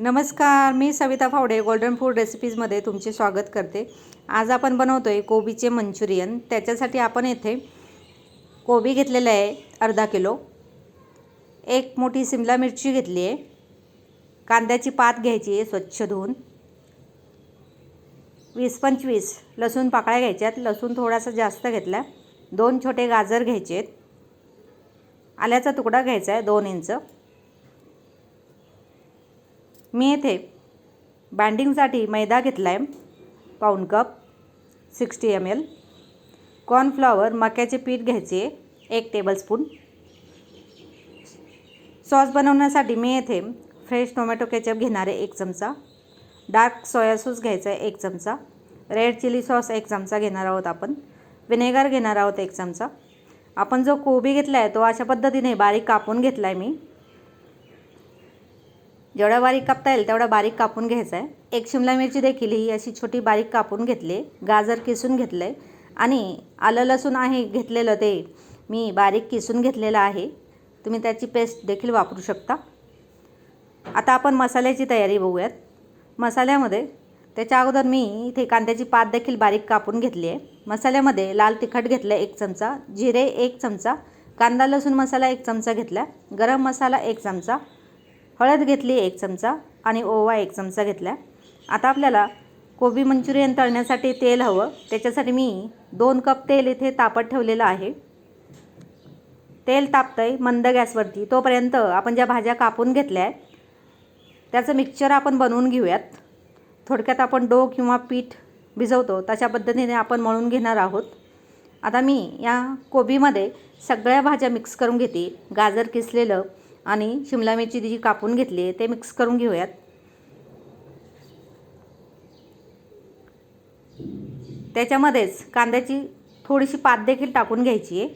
नमस्कार, मी सविता फावडे golden food रेसिपीजमध्ये तुमचे स्वागत करते। आज आपण बनवतोय कोबीचे मंचुरियन। त्याच्यासाठी आपण येथे कोबी घेतलेला आहे अर्धा किलो, एक मोठी शिमला मिरची घेतली आहे, कांद्याची पात घ्यायची आहे स्वच्छ धुवून, 20-25 लसूण पाकळ्या घ्यायच्यात, लसूण थोडासा जास्त घेतला, 2 छोटे गाजर घ्यायचे आहेत, आल्याचा तुकडा घ्यायचा आहे 2 इंच। मी येथे बाइंडिंगसाठी मैदा घेतला आहे पाऊण कप 60 ml, कॉर्नफ्लॉवर मक्याचे पीठ घ्यायचे 1 टेबलस्पून। सॉस बनवण्यासाठी मी येथे फ्रेश टोमॅटो केचप घेणार आहे 1 चमचा, डार्क सोया सॉस घ्यायचा आहे 1 चमचा, रेड चिली सॉस 1 चमचा घेणार आहोत आपण, विनेगर घेणार आहोत 1 चमचा। आपण जो कोबी घेतला आहे तो अशा पद्धतीने बारीक कापून घेतला आहे मी, जेवढा बारीक कापता येईल तेवढा बारीक कापून घ्यायचा आहे। एक शिमला मिरची देखील ही अशी छोटी बारीक कापून घेतली, गाजर किसून घेतले आणि आलं लसूण आहे घेतलेलं ते मी बारीक किसून घेतलेलं आहे, तुम्ही त्याची पेस्ट देखील वापरू शकता। आता आपण मसाल्याची तयारी बघूयात। मसाल्यामध्ये त्याच्या अगोदर मी इथे कांद्याची पात देखील बारीक कापून घेतली आहे। मसाल्यामध्ये लाल तिखट घेतलं 1 चमचा, जिरे 1 चमचा, कांदा लसूण मसाला 1 चमचा घेतला, गरम मसाला 1 चमचा, हळद घेतली 1 चमचा आणि ओवा 1 चमचा घेतला। आता आपल्याला कोबी मंचुरियन तळण्यासाठी तेल हवं, त्याच्यासाठी मी 2 कप तेल इथे तापत ठेवलेलं आहे। तेल तापतंय मंद गॅसवरती, तोपर्यंत आपण ज्या भाज्या कापून घेतल्या आहेत त्याचं मिक्सचर आपण बनवून घेऊयात। थोडक्यात आपण डो किंवा पीठ भिजवतो तशा पद्धतीने आपण मळून घेणार आहोत। आता मी या कोबीमध्ये सगळ्या भाज्या मिक्स करून घेते, गाजर किसलेलं आणि शिमला मिरची जी कापून घेतली आहे ते मिक्स करून घेऊयात। त्याच्यामध्येच कांद्याची थोडीशी पात देखील टाकून घ्यायची आहे।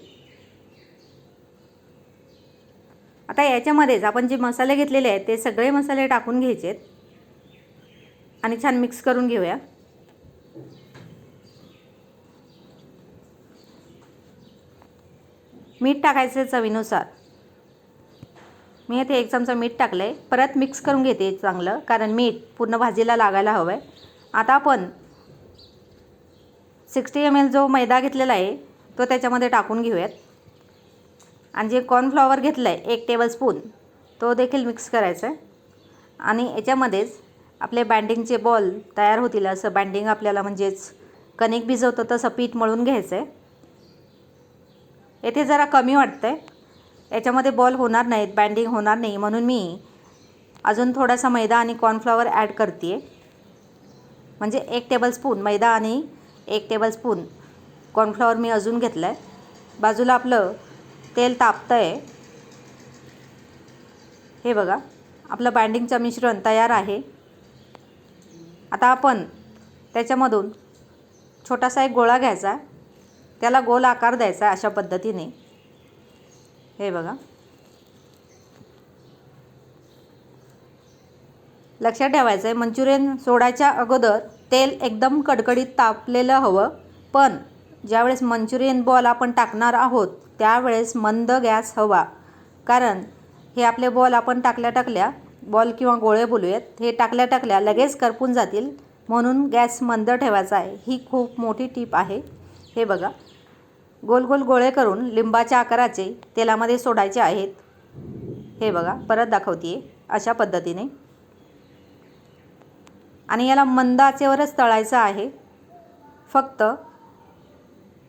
आता याच्यामध्येच आपण जे मसाले घेतलेले आहेत ते सगळे मसाले टाकून घ्यायचे आहेत आणि छान मिक्स करून घेऊया। मीठ टाकायचे चवीनुसार, मी इथे 1 चमचा मीठ टाकलं आहे, परत मिक्स करून घेते चांगलं, कारण मीठ पूर्ण भाजीला लागायला हवं आहे। आता आपण 60 ml जो मैदा घेतलेला आहे तो त्याच्यामध्ये टाकून घेऊयात आणि जे कॉर्नफ्लॉवर घेतलं आहे 1 टेबलस्पून तो देखील मिक्स करायचा आहे आणि याच्यामध्येच आपले बाइंडिंगचे बॉल तयार होतील असं बाइंडिंग आपल्याला म्हणजेच कणिक भिजवतो तसं पीठ मळून घ्यायचं आहे। येथे जरा कमी वाटतंय, याच्यामध्ये बॉल होणार नाहीत, बाइंडिंग होणार नाही, म्हणून मी अजून थोडासा मैदा आणि कॉर्नफ्लॉवर ॲड करते आहे। म्हणजे 1 टेबलस्पून मैदा आणि 1 टेबलस्पून कॉर्नफ्लॉवर मी अजून घेतलं आहे। बाजूला आपलं तेल तापतं आहे, हे बघा आपलं बाइंडिंगचं मिश्रण तयार आहे। आता आपण त्याच्यामधून छोटासा एक गोळा घ्यायचा, त्याला गोल आकार द्यायचा अशा पद्धतीने, हे बघा। लक्षात ठेवायचं आहे मंचुरियन सोडायच्या अगोदर तेल एकदम कडकडीत तापलेलं हवं, पण ज्यावेळेस मंचुरियन बॉल आपण टाकणार आहोत त्यावेळेस मंद गॅस हवा, कारण हे आपले बॉल आपण टाकल्या बॉल किंवा गोळे बोलूयात, हे टाकल्या लगेच करपून जातील, म्हणून गॅस मंद ठेवायचा आहे। ही खूप मोठी टीप आहे। हे बघा गोल गोल गोळे करून लिंबाच्या आकाराचे तेलामध्ये सोडायचे आहेत, हे बघा परत दाखवते अशा पद्धतीने, आणि याला मंद आचेवरच तळायचं आहे। फक्त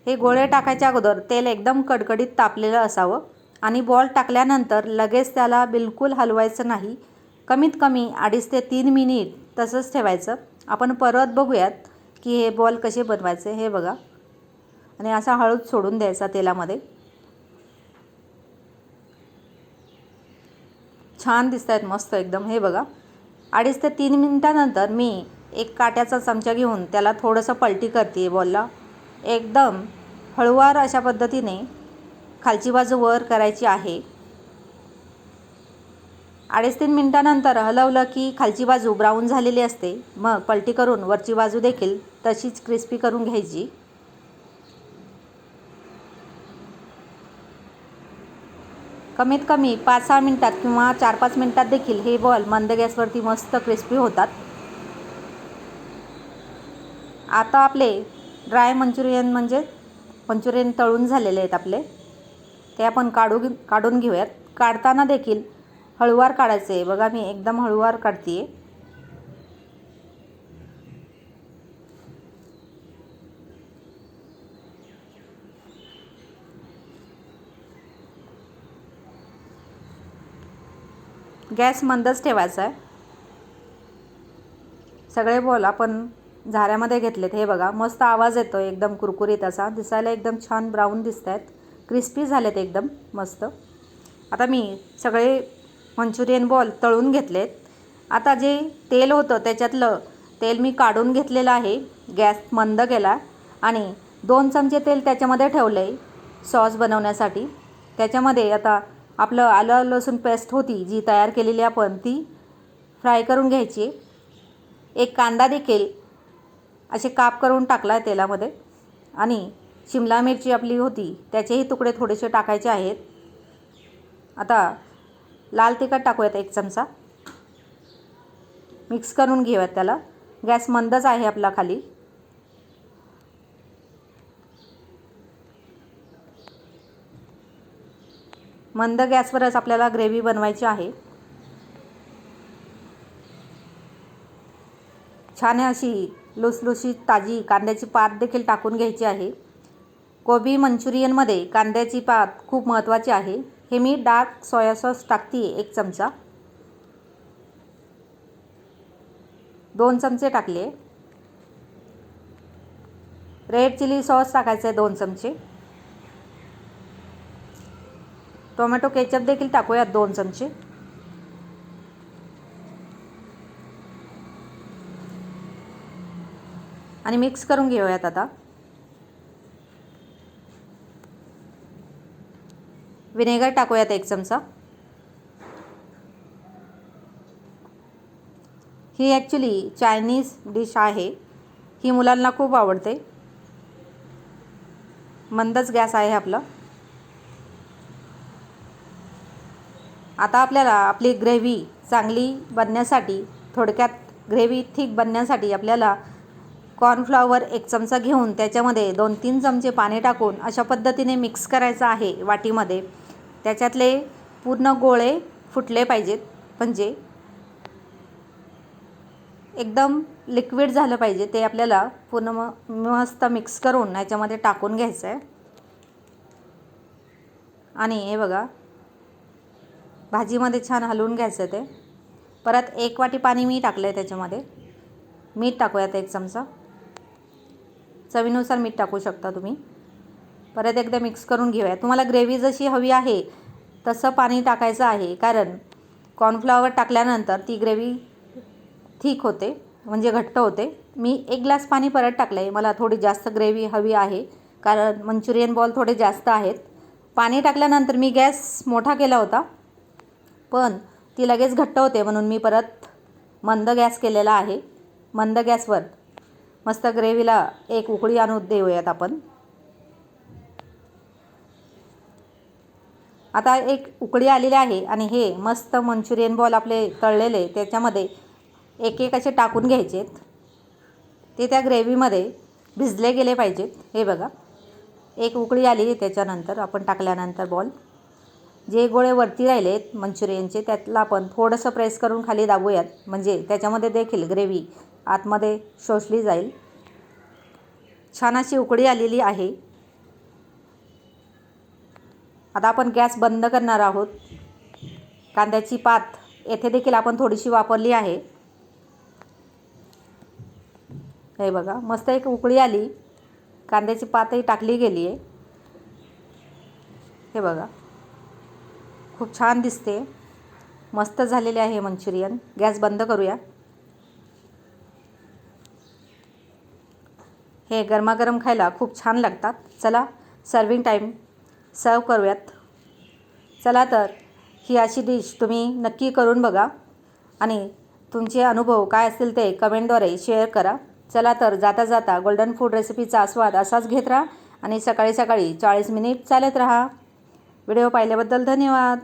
हे गोळे टाकायच्या अगोदर तेल एकदम कडकडीत तापलेलं असावं आणि बॉल टाकल्यानंतर लगेच त्याला बिलकुल हलवायचं नाही, कमीत कमी 2.5 ते 3 मिनिट तसंच ठेवायचं। आपण परत बघूयात की हे बॉल कसे बनवायचे, हे बघा, आणि असा हळूच सोडून द्यायचा तेलामध्ये। छान दिसत आहेत मस्त एकदम, हे बघा। 2.5 ते 3 मिनिटानंतर मी एक काट्याचा चमचा घेऊन त्याला थोडंसं पलटी करते बॉलला, एकदम हळूवार अशा पद्धतीने खालची बाजू वर करायची आहे। 2.5-3 मिनिटानंतर हलवलं की खालची बाजू ब्राऊन झालेली असते, मग पलटी करून वरची बाजू देखील तशीच क्रिस्पी करून घ्यायची। कमीत कमी 5-6 मिनटात किंवा 4-5 मिनटात देखील हे बॉल मंद गॅसवरती मस्त क्रिस्पी होतात. आता आपले ड्राय मंचुरियन म्हणजे मंचुरियन तळून झालेले आहेत आपले, ते आपण काढून घेऊयात. काढताना देखील हळूवार काढायचे आहे. बघा मी एकदम हळूवार काढते आहे. गॅस मंदच ठेवायचा आहे. सगळे बॉल आपण झाऱ्यामध्ये घेतलेत. हे बघा मस्त आवाज येतो एकदम कुरकुरीत असा. दिसायला एकदम छान ब्राऊन दिसत आहेत, क्रिस्पी झालेत एकदम मस्त. आता मी सगळे मंचुरियन बॉल तळून घेतलेत. आता जे तेल होतं त्याच्यातलं तेल मी काढून घेतलेलं आहे. गॅस मंद केला आणि 2 चमचे तेल त्याच्यामध्ये ठेवलं आहे सॉस बनवण्यासाठी. त्याच्यामध्ये आता आपलं आलं लसूण पेस्ट होती जी तयार केलेली आपण, ती फ्राय करून घ्यायची. एक कांदा देखील असे काप करून टाकला आहे तेलामध्ये आणि शिमला मिरची आपली होती त्याचेही तुकडे थोडेसे टाकायचे आहेत. आता लाल तिखट टाकूयात 1 चमचा. मिक्स करून घेऊयात त्याला. गॅस मंदच आहे आपला खाली. मंद गॅसवरच आपल्याला ग्रेव्ही बनवायची आहे. छान अशी लुसलुशीत ताजी कांद्याची पात देखील टाकून घ्यायची आहे. कोबी मंचुरियनमध्ये कांद्याची पात खूप महत्त्वाची आहे. हे मी डार्क सोया सॉस टाकते 1 चमचा. 2 चमचे टाकले. रेड चिली सॉस टाकायचं आहे 2 चमचे. टोमॅटो केचप देखील टाकूयात 2 चमचे. आणि मिक्स करून घेऊयात आता. विनेगर टाकूयात 1 चमचा. ही ॲक्च्युली चायनीज डिश आहे. ही मुलांना खूप आवडते. मंदच गॅस आहे आपला. आता आपल्याला आपली ग्रेव्ही चांगली बनण्यासाठी, थोडक्यात ग्रेव्ही थिक बनण्यासाठी आपल्याला कॉर्नफ्लॉवर 1 चमचा घेऊन त्याच्यामध्ये 2-3 चमचे पाणी टाकून अशा पद्धतीने मिक्स करायचं आहे वाटीमध्ये. त्याच्यातले पूर्ण गोळे फुटले पाहिजेत, म्हणजे एकदम लिक्विड झालं पाहिजे. ते आपल्याला पूर्ण मस्त मिक्स करून याच्यामध्ये टाकून घ्यायचं आहे. आणि हे बघा भाजीमध्ये छान हलवून घ्यायचं ते. परत 1 वाटी पाणी मी टाकलं आहे त्याच्यामध्ये. मीठ टाकूयात 1 चमचा. चवीनुसार मीठ टाकू शकता तुम्ही. परत एकदा मिक्स करून घेऊया. तुम्हाला ग्रेव्ही जशी हवी आहे तसं पाणी टाकायचं आहे, कारण कॉर्नफ्लॉवर टाकल्यानंतर ती ग्रेव्ही थिक होते, म्हणजे घट्ट होते. मी 1 ग्लास पाणी परत टाकलं आहे. मला थोडी जास्त ग्रेव्ही हवी आहे, कारण मंचुरियन बॉल थोडे जास्त आहेत. पाणी टाकल्यानंतर मी गॅस मोठा केला होता, पण ती लगेच घट्ट होते म्हणून मी परत मंद गॅस केलेला आहे. मंद गॅसवर मस्त ग्रेव्हीला एक उकळी आणू देऊयात आपण. आता एक उकळी आलेली आहे आणि हे मस्त मंचुरियन बॉल आपले तळलेले त्याच्यामध्ये एक एक असे टाकून घ्यायचेत. ते त्या ग्रेव्हीमध्ये भिजले गेले पाहिजेत. हे बघा एक उकळी आली. त्याच्यानंतर आपण टाकल्यानंतर बॉल जे गोळे वरती राहिलेत मंचुरियनचे त्यातला आपण थोडंसं प्रेस करून खाली दाबूयात, म्हणजे त्याच्यामध्ये देखील ग्रेव्ही आतमध्ये शोषली जाईल. छान अशी उकळी आलेली आहे. आता आपण गॅस बंद करणार आहोत. कांद्याची पात येथे देखील आपण थोडीशी वापरली आहे. हे बघा मस्त एक उकळी आली. कांद्याची पातही टाकली गेली आहे. हे बघा खूप छान दिसते. मस्त झालेले आहे मंचुरियन. गॅस बंद करूया. हे गरमागरम खायला खूप छान लागतात. चला सर्विंग टाईम सर्व करूयात. चला तर ही अशी डिश तुम्ही नक्की करून बघा आणि तुमचे अनुभव काय असतील ते कमेंटद्वारे शेअर करा. चला तर जाता जाता गोल्डन फूड रेसिपीचा आस्वाद असाच घेत राहा आणि सकाळी सकाळी 40 मिनिट चालत राहा. व्हिडिओ पाहिल्याबद्दल धन्यवाद.